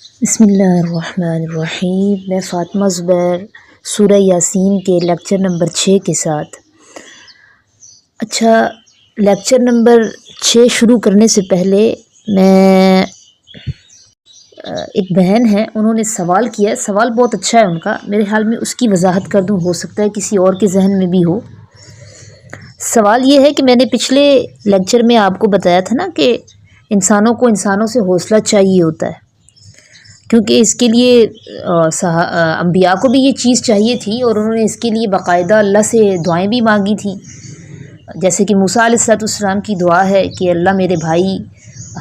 بسم اللہ الرحمن الرحیم۔ میں فاطمہ زبیر سورہ یاسین کے لیکچر نمبر 6 کے ساتھ۔ اچھا، لیکچر نمبر 6 شروع کرنے سے پہلے میں ایک بہن ہے، انہوں نے سوال کیا ہے، سوال بہت اچھا ہے ان کا، میرے خیال میں اس کی وضاحت کر دوں، ہو سکتا ہے کسی اور کے ذہن میں بھی ہو۔ سوال یہ ہے کہ میں نے پچھلے لیکچر میں آپ کو بتایا تھا نا کہ انسانوں کو انسانوں سے حوصلہ چاہیے ہوتا ہے، کیونکہ اس کے لیے انبیاء کو بھی یہ چیز چاہیے تھی، اور انہوں نے اس کے لیے باقاعدہ اللہ سے دعائیں بھی مانگی تھیں، جیسے کہ موسیٰ علیہ السلام کی دعا ہے کہ اللہ میرے بھائی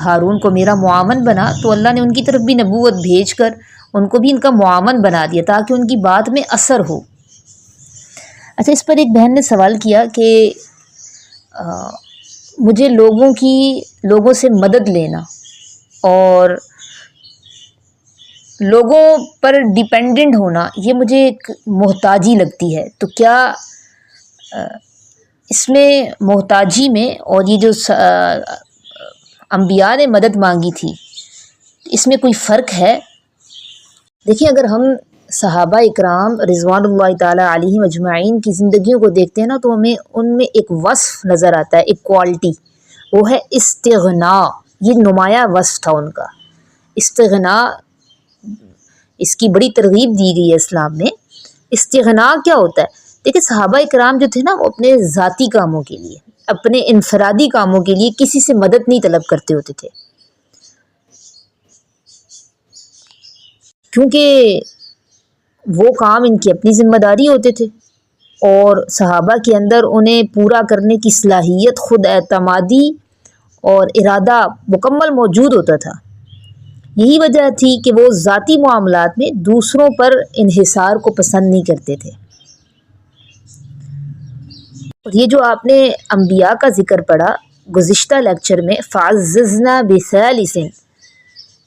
ہارون کو میرا معاون بنا، تو اللہ نے ان کی طرف بھی نبوت بھیج کر ان کو بھی ان کا معاون بنا دیا تاکہ ان کی بات میں اثر ہو۔ اچھا، اس پر ایک بہن نے سوال کیا کہ مجھے لوگوں سے مدد لینا اور لوگوں پر ڈیپینڈنٹ ہونا، یہ مجھے ایک محتاجی لگتی ہے، تو کیا اس میں محتاجی میں اور یہ جو انبیاء نے مدد مانگی تھی، اس میں کوئی فرق ہے؟ دیکھیں، اگر ہم صحابہ اکرام رضوان اللہ تعالیٰ علیہم اجمعین کی زندگیوں کو دیکھتے ہیں نا، تو ہمیں ان میں ایک وصف نظر آتا ہے، ایک کوالٹی، وہ ہے استغناء۔ یہ نمایاں وصف تھا ان کا، استغناء۔ اس کی بڑی ترغیب دی گئی ہے اسلام میں۔ استغناء کیا ہوتا ہے؟ دیکھیں، صحابہ اکرام جو تھے نا، وہ اپنے ذاتی کاموں کے لیے، اپنے انفرادی کاموں کے لیے کسی سے مدد نہیں طلب کرتے ہوتے تھے، کیونکہ وہ کام ان کی اپنی ذمہ داری ہوتے تھے، اور صحابہ کے اندر انہیں پورا کرنے کی صلاحیت، خود اعتمادی اور ارادہ مکمل موجود ہوتا تھا۔ یہی وجہ تھی کہ وہ ذاتی معاملات میں دوسروں پر انحصار کو پسند نہیں کرتے تھے۔ اور یہ جو آپ نے انبیاء کا ذکر پڑھا گزشتہ لیکچر میں، فَعَزَّزْنَا بِثَالِثٍ،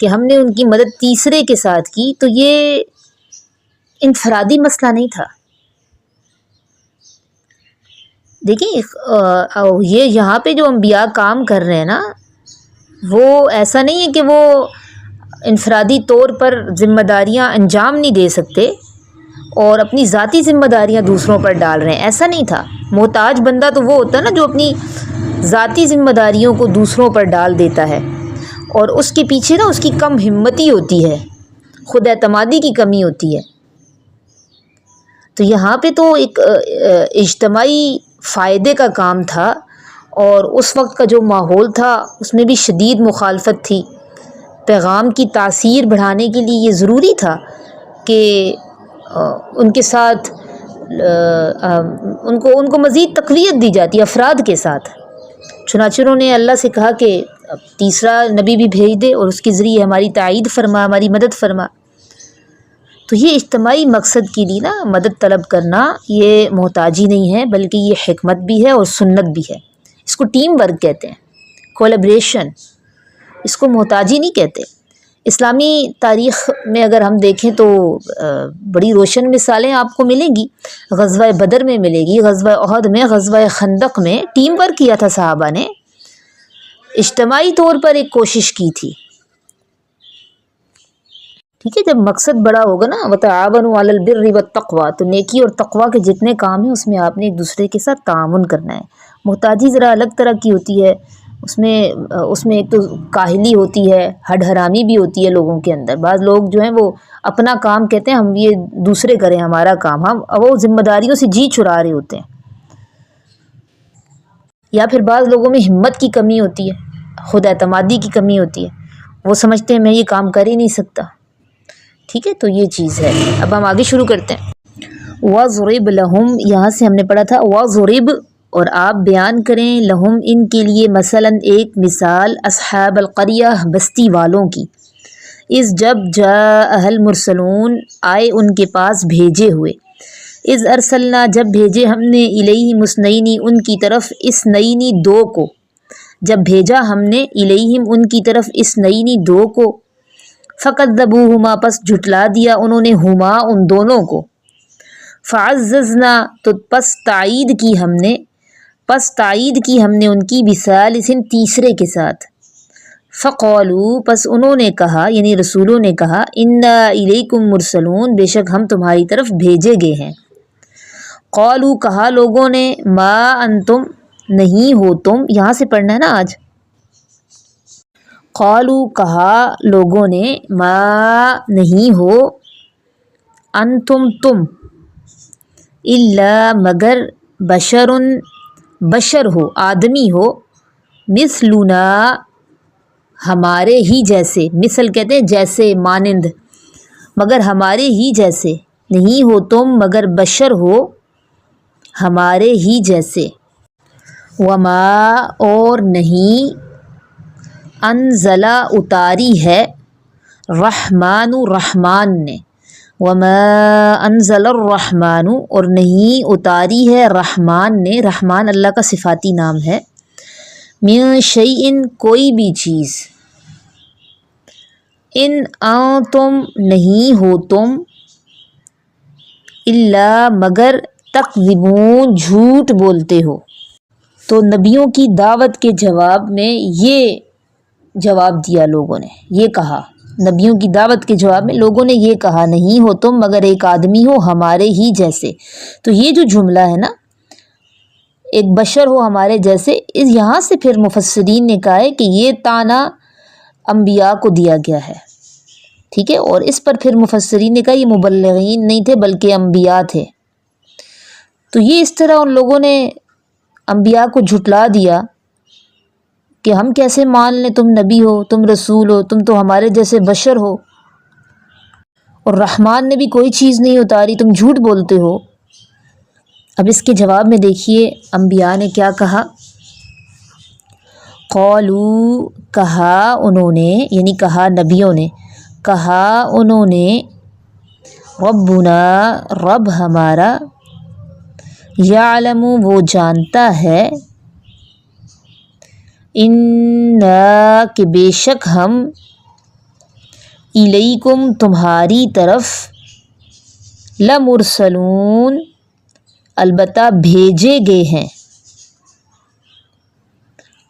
کہ ہم نے ان کی مدد تیسرے کے ساتھ کی، تو یہ انفرادی مسئلہ نہیں تھا۔ دیکھیں، یہ یہاں پہ جو انبیاء کام کر رہے ہیں نا، وہ ایسا نہیں ہے کہ وہ انفرادی طور پر ذمہ داریاں انجام نہیں دے سکتے اور اپنی ذاتی ذمہ داریاں دوسروں پر ڈال رہے ہیں، ایسا نہیں تھا۔ محتاج بندہ تو وہ ہوتا ہے نا جو اپنی ذاتی ذمہ داریوں کو دوسروں پر ڈال دیتا ہے، اور اس کے پیچھے نا اس کی کم ہمتی ہوتی ہے، خود اعتمادی کی کمی ہوتی ہے۔ تو یہاں پہ تو ایک اجتماعی فائدے کا کام تھا، اور اس وقت کا جو ماحول تھا اس میں بھی شدید مخالفت تھی۔ پیغام کی تاثیر بڑھانے کے لیے یہ ضروری تھا کہ ان کے ساتھ ان کو مزید تقویت دی جاتی افراد کے ساتھ۔ چنانچہ انہوں نے اللہ سے کہا کہ تیسرا نبی بھی بھیج دے اور اس کے ذریعے ہماری تائید فرما، ہماری مدد فرما۔ تو یہ اجتماعی مقصد کے لیے نا مدد طلب کرنا یہ محتاجی نہیں ہے، بلکہ یہ حکمت بھی ہے اور سنت بھی ہے۔ اس کو ٹیم ورک کہتے ہیں، کولیبریشن، اس کو محتاجی نہیں کہتے۔ اسلامی تاریخ میں اگر ہم دیکھیں تو بڑی روشن مثالیں آپ کو ملیں گی۔ غزوہ بدر میں ملے گی، غزوہ احد میں، غزوہ خندق میں ٹیم ورک کیا تھا صحابہ نے، اجتماعی طور پر ایک کوشش کی تھی۔ ٹھیک ہے، جب مقصد بڑا ہوگا نا، وَتَعَاوَنُوا عَلَى الْبِرِّ وَالتَّقْوَىٰ، تو نیکی اور تقویٰ کے جتنے کام ہیں اس میں آپ نے ایک دوسرے کے ساتھ تعاون کرنا ہے۔ محتاجی ذرا الگ طرح کی ہوتی ہے، اس میں ایک تو کاہلی ہوتی ہے، ہڈ حرامی بھی ہوتی ہے لوگوں کے اندر۔ بعض لوگ جو ہیں وہ اپنا کام کہتے ہیں ہم یہ دوسرے کریں ہمارا کام، ہم وہ ذمہ داریوں سے جی چرا رہے ہوتے ہیں۔ یا پھر بعض لوگوں میں ہمت کی کمی ہوتی ہے، خود اعتمادی کی کمی ہوتی ہے، وہ سمجھتے ہیں میں یہ کام کر ہی نہیں سکتا۔ ٹھیک ہے، تو یہ چیز ہے۔ اب ہم آگے شروع کرتے ہیں۔ وَضْرِبْ لَهُمْ، یہاں سے ہم نے پڑھا تھا وَضْرِبْ، اور آپ بیان کریں لہم ان کے لیے، مثلاً ایک مثال، اصحاب القریہ، بستی والوں کی، اذ جب جاء المرسلون، آئے ان کے پاس بھیجے ہوئے، اذ ارسلنا، جب بھیجے ہم نے، الیہم اثنین، ان کی طرف، اثنین، دو کو، جب بھیجا ہم نے، الیہم ان کی طرف، اثنین، دو کو، فکذبوہما، پس جھٹلا دیا انہوں نے، ہما، ان دونوں کو، فعززنا، تو پس تائید کی ہم نے ان کی، بثالث، تیسرے کے ساتھ، فقالوا پس انہوں نے کہا یعنی رسولوں نے کہا انا الیکم مرسلون بے شک ہم تمہاری طرف بھیجے گئے ہیں. قالوا کہا لوگوں نے ما انتم نہیں ہو تم، یہاں سے پڑھنا ہے نا آج. قالوا کہا لوگوں نے ما نہیں ہو انتم تم الا مگر بشر ہو آدمی ہو مثلنا ہمارے ہی جیسے، مثل کہتے ہیں جیسے مانند، مگر ہمارے ہی جیسے نہیں ہو تم مگر بشر ہو ہمارے ہی جیسے. وما اور نہیں انزلہ اتاری ہے رحمان رحمان نے، وما انزل الرحمن اور نہیں اتاری ہے رحمان نے، رحمان اللہ کا صفاتی نام ہے، من شیئن کوئی بھی چیز، ان انتم نہیں ہو تم الا مگر تکذبون جھوٹ بولتے ہو. تو نبیوں کی دعوت کے جواب میں یہ جواب دیا لوگوں نے، یہ کہا نبیوں کی دعوت کے جواب میں لوگوں نے یہ کہا نہیں ہو تم مگر ایک آدمی ہو ہمارے ہی جیسے. تو یہ جو جملہ ہے نا ایک بشر ہو ہمارے جیسے، یہاں سے پھر مفسرین نے کہا ہے کہ یہ طعنہ انبیاء کو دیا گیا ہے، ٹھیک ہے. اور اس پر پھر مفسرین نے کہا یہ مبلغین نہیں تھے بلکہ انبیاء تھے. تو یہ اس طرح ان لوگوں نے انبیاء کو جھٹلا دیا کہ ہم کیسے مان لیں، تم نبی ہو، تم رسول ہو، تم تو ہمارے جیسے بشر ہو، اور رحمان نے بھی کوئی چیز نہیں اتاری، تم جھوٹ بولتے ہو. اب اس کے جواب میں دیکھیے انبیاء نے کیا کہا. قالوا کہا انہوں نے یعنی کہا نبیوں نے، کہا انہوں نے ربنا رب ہمارا یعلم وہ جانتا ہے انا کہ بے شک ہم الیکم تمہاری طرف لمرسلون البتہ بھیجے گئے ہیں.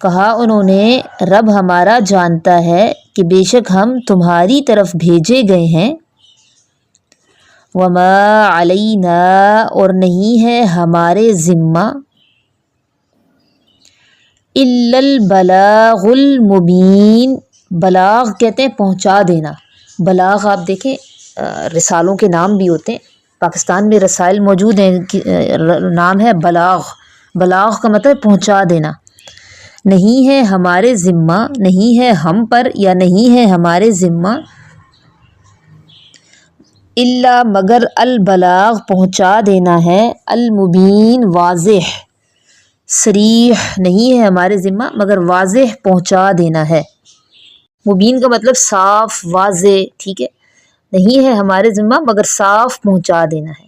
کہا انہوں نے رب ہمارا جانتا ہے کہ بے شک ہم تمہاری طرف بھیجے گئے ہیں. وما علینا اور نہیں ہے ہمارے ذمہ الا البلاغ المبین، بلاغ کہتے ہیں پہنچا دینا. بلاغ آپ دیکھیں رسالوں کے نام بھی ہوتے ہیں، پاکستان میں رسائل موجود ہیں، نام ہے بلاغ. بلاغ کا مطلب پہنچا دینا. نہیں ہے ہمارے ذمہ، نہیں ہے ہم پر یا نہیں ہے ہمارے ذمہ الا مگر البلاغ پہنچا دینا ہے، المبین واضح، صریح نہیں ہے ہمارے ذمہ مگر واضح پہنچا دینا ہے. مبین کا مطلب صاف واضح، ٹھیک ہے، نہیں ہے ہمارے ذمہ مگر صاف پہنچا دینا ہے.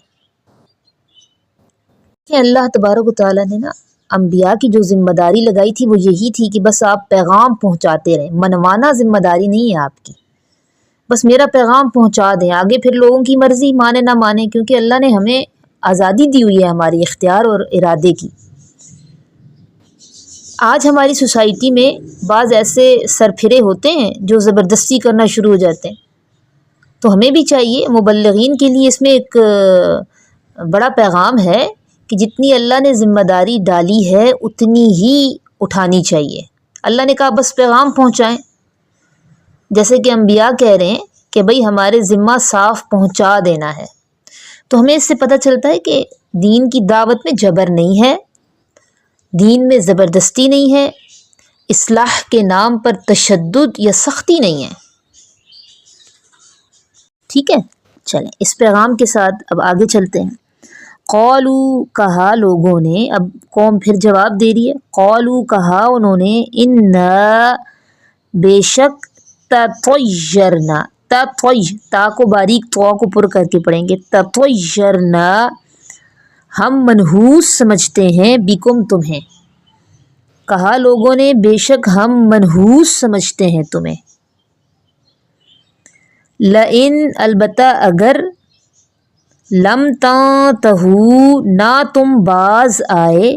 کہ اللہ تبارک و تعالیٰ نے نا انبیاء کی جو ذمہ داری لگائی تھی وہ یہی تھی کہ بس آپ پیغام پہنچاتے رہیں، منوانا ذمہ داری نہیں ہے آپ کی، بس میرا پیغام پہنچا دیں، آگے پھر لوگوں کی مرضی مانے نہ مانے، کیونکہ اللہ نے ہمیں آزادی دی ہوئی ہے ہماری اختیار اور ارادے کی. آج ہماری سوسائٹی میں بعض ایسے سرپھرے ہوتے ہیں جو زبردستی کرنا شروع ہو جاتے ہیں. تو ہمیں بھی چاہیے، مبلغین کے لیے اس میں ایک بڑا پیغام ہے کہ جتنی اللہ نے ذمہ داری ڈالی ہے اتنی ہی اٹھانی چاہیے. اللہ نے کہا بس پیغام پہنچائیں، جیسے کہ انبیاء کہہ رہے ہیں کہ بھئی ہمارے ذمہ صاف پہنچا دینا ہے. تو ہمیں اس سے پتہ چلتا ہے کہ دین کی دعوت میں جبر نہیں ہے، دین میں زبردستی نہیں ہے، اصلاح کے نام پر تشدد یا سختی نہیں ہے. ٹھیک ہے، چلیں اس پیغام کے ساتھ اب آگے چلتے ہیں. قالوا کہا لوگوں نے، اب قوم پھر جواب دے رہی ہے. قالوا کہا انہوں نے انا بے شک تطیرنا، تا کو باریک تو کو پر کر کے پڑھیں گے، تطیرنا ہم منحوس سمجھتے ہیں بکم تمہیں. کہا لوگوں نے بے شک ہم منحوس سمجھتے ہیں تمہیں. لئن البتہ اگر لم تنتہو نہ تم باز آئے،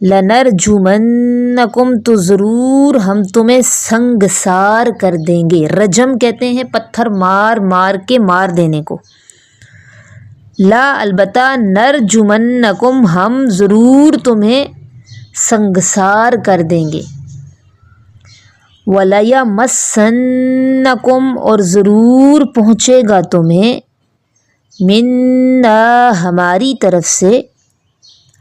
لنرجمنکم، تو ضرور ہم تمہیں سنگسار کر دیں گے. رجم کہتے ہیں پتھر مار مار کے مار دینے کو. لا البتہ، نرجمنکم، ہم ضرور تمہیں سنگسار کر دیں گے. وَلَيَمَسَّنَّكُمْ، اور ضرور پہنچے گا تمہیں، منا، ہماری طرف سے،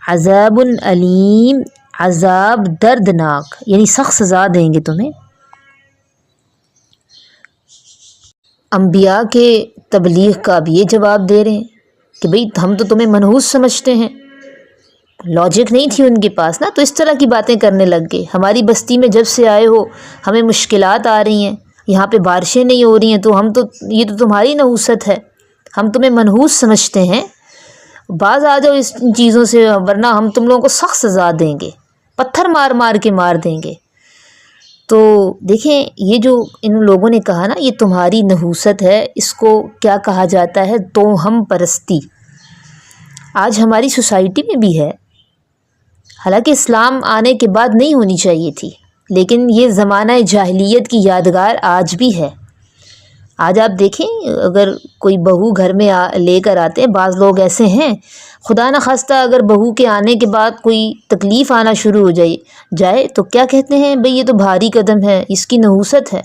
عذاب علیم، عذاب دردناک، یعنی سخت سزا دیں گے تمہیں. انبیاء کے تبلیغ کا اب یہ جواب دے رہے ہیں کہ بھئی ہم تو تمہیں منحوس سمجھتے ہیں. لاجک نہیں تھی ان کے پاس نا، تو اس طرح کی باتیں کرنے لگ گئے. ہماری بستی میں جب سے آئے ہو ہمیں مشکلات آ رہی ہیں، یہاں پہ بارشیں نہیں ہو رہی ہیں، تو یہ تو تمہاری نحوست ہے، ہم تمہیں منحوس سمجھتے ہیں، باز آ جاؤ اس چیزوں سے، ورنہ ہم تم لوگوں کو سخت سزا دیں گے، پتھر مار مار کے مار دیں گے. تو دیکھیں یہ جو ان لوگوں نے کہا نا، یہ تمہاری نحوست ہے، اس کو کیا کہا جاتا ہے؟ توہم پرستی. آج ہماری سوسائٹی میں بھی ہے، حالانکہ اسلام آنے کے بعد نہیں ہونی چاہیے تھی، لیکن یہ زمانہ جاہلیت کی یادگار آج بھی ہے. آج آپ دیکھیں اگر کوئی بہو گھر میں لے کر آتے ہیں، بعض لوگ ایسے ہیں خدا نخواستہ اگر بہو کے آنے کے بعد کوئی تکلیف آنا شروع ہو جائے تو کیا کہتے ہیں؟ بھئی یہ تو بھاری قدم ہے، اس کی نحوست ہے.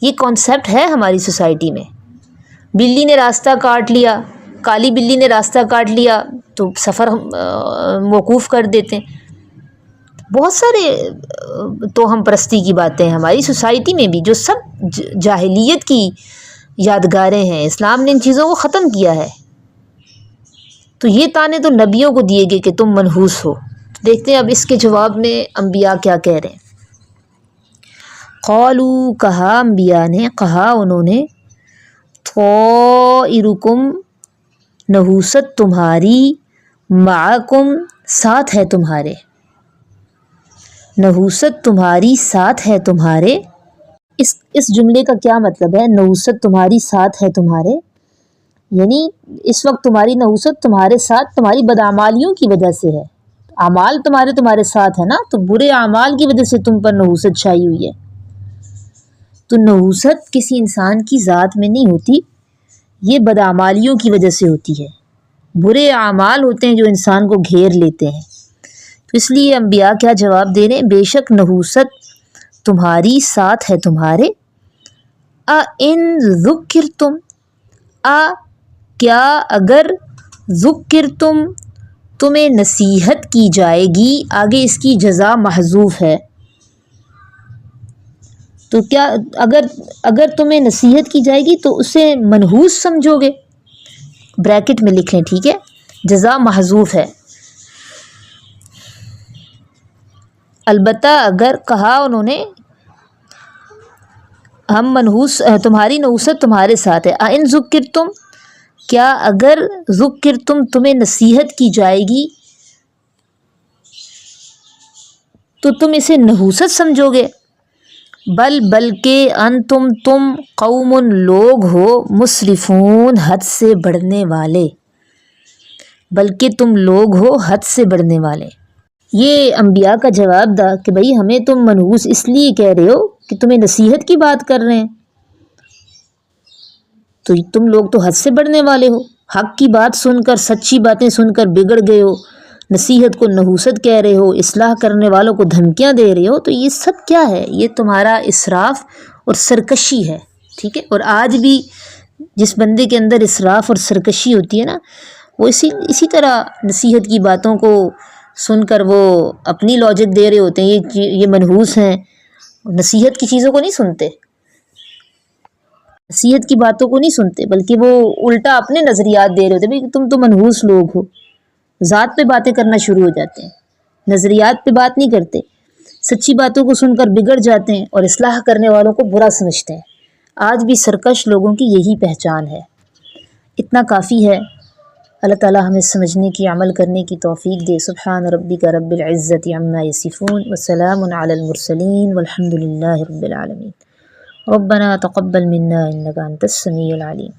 یہ کانسیپٹ ہے ہماری سوسائٹی میں. بلی نے راستہ کاٹ لیا، کالی بلی نے راستہ کاٹ لیا تو سفر موقوف کر دیتے ہیں. بہت سارے توہم پرستی کی باتیں ہیں ہماری سوسائٹی میں بھی، جو سب جاہلیت کی یادگاریں ہیں. اسلام نے ان چیزوں کو ختم کیا ہے. تو یہ طعنے تو نبیوں کو دیے گئے کہ تم منحوس ہو. دیکھتے ہیں اب اس کے جواب میں انبیاء کیا کہہ رہے ہیں. قالوا، کہا انبیاء نے، کہا انہوں نے، طائرکم، نحوست تمہاری، معکم، ساتھ ہے تمہارے. نحوست تمہاری ساتھ ہے تمہارے. اس جملے کا کیا مطلب ہے؟ نحوست تمہاری ساتھ ہے تمہارے، یعنی اس وقت تمہاری نحوست تمہارے ساتھ تمہاری بدعمالیوں کی وجہ سے ہے. اعمال تمہارے ساتھ ہے نا، تو برے اعمال کی وجہ سے تم پر نحوست چھائی ہوئی ہے. تو نحوست کسی انسان کی ذات میں نہیں ہوتی، یہ بدعمالیوں کی وجہ سے ہوتی ہے. برے اعمال ہوتے ہیں جو انسان کو گھیر لیتے ہیں. تو اس لیے انبیاء کیا جواب دے رہے ہیں؟ بے شک نحوست تمہاری ساتھ ہے تمہارے. ان ذکرتم، کیا اگر ذکرتم، تمہیں نصیحت کی جائے گی. آگے اس کی جزا محذوف ہے، تو کیا اگر تمہیں نصیحت کی جائے گی تو اسے منحوس سمجھو گے؟ بریکٹ میں لکھ لیں، ٹھیک ہے، جزا محذوف ہے. البتہ اگر، کہا انہوں نے، ہم منحوس، تمہاری نحوست تمہارے ساتھ ہے. ان ذکرتم، کیا اگر ذکرتم، تمہیں نصیحت کی جائے گی تو تم اسے نحوست سمجھو گے. بلکہ انتم، تم، قوم، لوگ ہو، مسرفون، حد سے بڑھنے والے. بلکہ تم لوگ ہو حد سے بڑھنے والے. یہ انبیاء کا جواب تھا کہ بھئی ہمیں تم منحوس اس لیے کہہ رہے ہو کہ تمہیں نصیحت کی بات کر رہے ہیں، تو تم لوگ تو حد سے بڑھنے والے ہو. حق کی بات سن کر، سچی باتیں سن کر بگڑ گئے ہو، نصیحت کو نحوست کہہ رہے ہو، اصلاح کرنے والوں کو دھمکیاں دے رہے ہو. تو یہ سب کیا ہے؟ یہ تمہارا اسراف اور سرکشی ہے، ٹھیک ہے. اور آج بھی جس بندے کے اندر اسراف اور سرکشی ہوتی ہے نا، وہ اسی طرح نصیحت کی باتوں کو سن کر وہ اپنی لاجک دے رہے ہوتے ہیں. یہ منحوس ہیں، نصیحت کی چیزوں کو نہیں سنتے، نصیحت کی باتوں کو نہیں سنتے، بلکہ وہ الٹا اپنے نظریات دے رہے ہوتے ہیں. تم تو منحوس لوگ ہو. ذات پہ باتیں کرنا شروع ہو جاتے ہیں، نظریات پہ بات نہیں کرتے، سچی باتوں کو سن کر بگڑ جاتے ہیں اور اصلاح کرنے والوں کو برا سمجھتے ہیں. آج بھی سرکش لوگوں کی یہی پہچان ہے. اتنا کافی ہے. اللہ تعالی ہمیں سمجھنے کی، عمل کرنے کی توفیق دے. سبحان ربک رب العزت عما یصفون وسلام علی المرسلین والحمد للہ رب العالمین. ربنا تقبل منا انک انت السمیع العلیم.